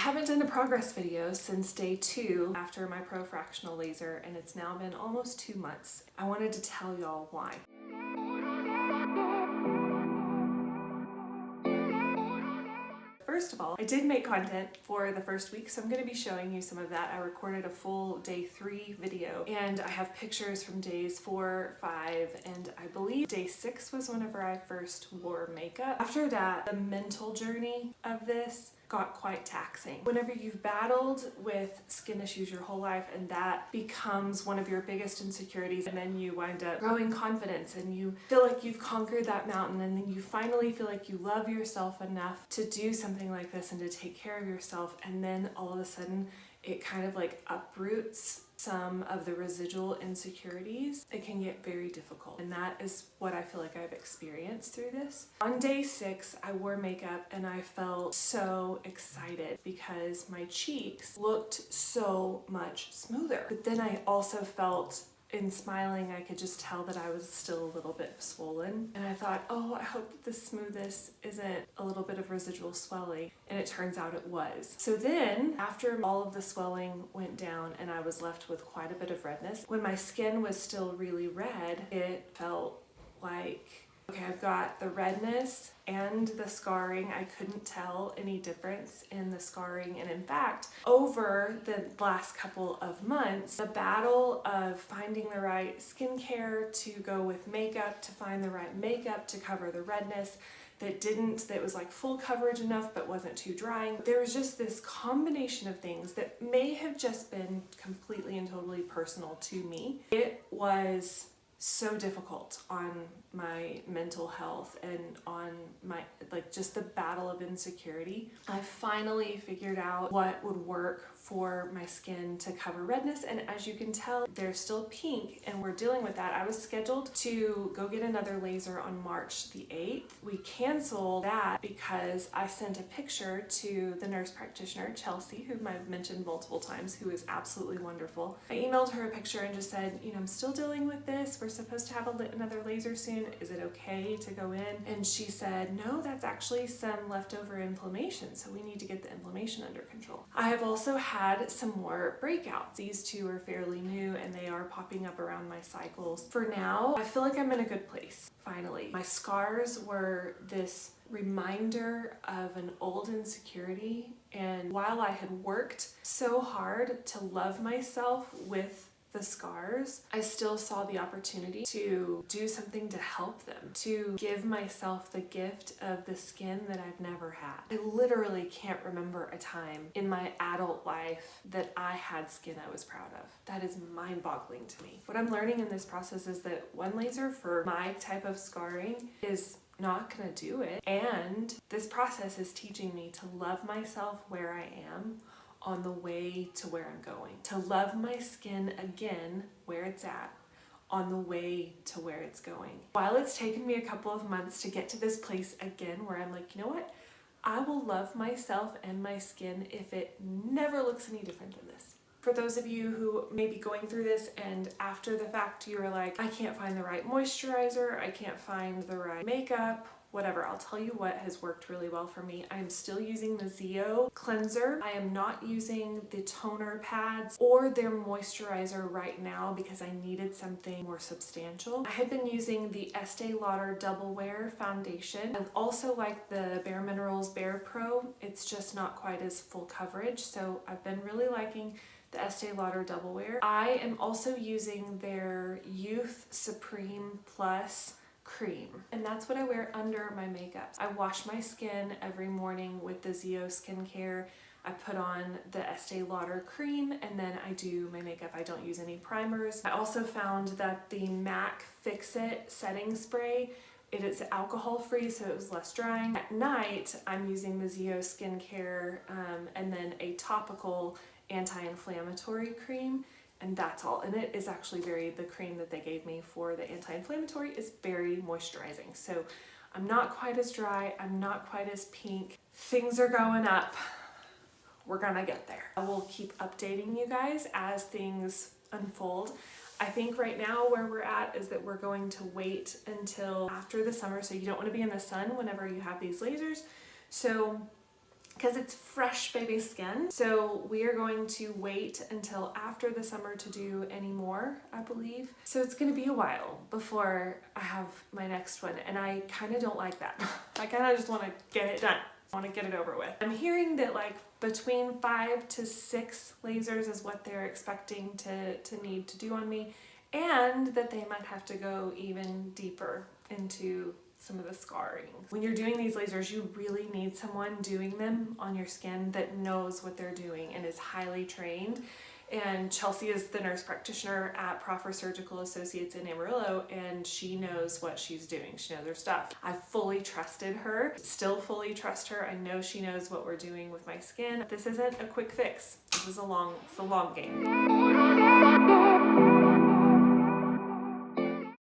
haven't done a progress video since day 2 after my Profractional laser, and it's now been almost 2 months. I wanted to tell y'all why. First of all, I did make content for the first week, so I'm going to be showing you some of that. I recorded a full day 3 video, and I have pictures from days 4, 5, and I believe day 6 was whenever I first wore makeup. After that, the mental journey of this got quite taxing. Whenever you've battled with skin issues your whole life and that becomes one of your biggest insecurities, and then you wind up growing confidence and you feel like you've conquered that mountain, and then you finally feel like you love yourself enough to do something like this and to take care of yourself, and then all of a sudden it kind of like uproots some of the residual insecurities. It can get very difficult, and that is what I feel like I've experienced through this. On day 6, I wore makeup and I felt so excited because my cheeks looked so much smoother. But then I also felt, in smiling, I could just tell that I was still a little bit swollen. And I thought, oh, I hope that the smoothness isn't a little bit of residual swelling. And it turns out it was. So then, after all of the swelling went down and I was left with quite a bit of redness, when my skin was still really red, it felt like, okay, I've got the redness and the scarring. I couldn't tell any difference in the scarring, and in fact, over the last couple of months, the battle of finding the right skincare to go with makeup, to find the right makeup to cover the redness that was like full coverage enough but wasn't too drying. There was just this combination of things that may have just been completely and totally personal to me. It was so difficult on my mental health and on my, like, just the battle of insecurity. I finally figured out what would work for my skin to cover redness, and as you can tell, they're still pink, and we're dealing with that. I was scheduled to go get another laser on March the 8th. We canceled that because I sent a picture to the nurse practitioner, Chelsea, whom I've mentioned multiple times, who is absolutely wonderful. I emailed her a picture and just said, you know, I'm still dealing with this. We're supposed to have another laser soon. Is it okay to go in? And she said, no, that's actually some leftover inflammation, so we need to get the inflammation under control. I have also had some more breakouts. These 2 are fairly new and they are popping up around my cycles. For now, I feel like I'm in a good place, finally. My scars were this reminder of an old insecurity, and while I had worked so hard to love myself with the scars, I still saw the opportunity to do something to help them, to give myself the gift of the skin that I've never had. I literally can't remember a time in my adult life that I had skin I was proud of. That is mind-boggling to me. What I'm learning in this process is that one laser for my type of scarring is not gonna do it, and this process is teaching me to love myself where I am on the way to where I'm going, to love my skin again where it's at on the way to where it's going. While it's taken me a couple of months to get to this place again where I'm like, you know what, I will love myself and my skin if it never looks any different than this. For those of you who may be going through this and after the fact you're like, I can't find the right moisturizer, I can't find the right makeup, whatever, I'll tell you what has worked really well for me. I am still using the Zeo cleanser. I am not using the toner pads or their moisturizer right now because I needed something more substantial. I had been using the Estee Lauder Double Wear foundation. I also like the Bare Minerals Bare Pro. It's just not quite as full coverage, so I've been really liking the Estee Lauder Double Wear. I am also using their Youth Supreme Plus cream, and that's what I wear under my makeup. I wash my skin every morning with the Zeo skincare. I put on the Estee Lauder cream, and then I do my makeup. I don't use any primers. I also found that the MAC Fix-It setting spray, it is alcohol free, so it was less drying. At night, I'm using the Zeo skincare and then a topical anti-inflammatory cream, and that's all. And it is actually the cream that they gave me for the anti-inflammatory is very moisturizing. So I'm not quite as dry, I'm not quite as pink. Things are going up. We're gonna get there. I will keep updating you guys as things unfold. I think right now where we're at is that we're going to wait until after the summer, so you don't want to be in the sun whenever you have these lasers. So because it's fresh baby skin. So we are going to wait until after the summer to do any more, I believe. So it's gonna be a while before I have my next one, and I kind of don't like that. I kind of just want to get it done. I want to get it over with. I'm hearing that like between 5 to 6 lasers is what they're expecting to need to do on me, and that they might have to go even deeper into some of the scarring. When you're doing these lasers, you really need someone doing them on your skin that knows what they're doing and is highly trained. And Chelsea is the nurse practitioner at Profractional Associates in Amarillo, and she knows what she's doing. She knows her stuff. I fully trusted her, still fully trust her. I know she knows what we're doing with my skin. This isn't a quick fix. This is a long game.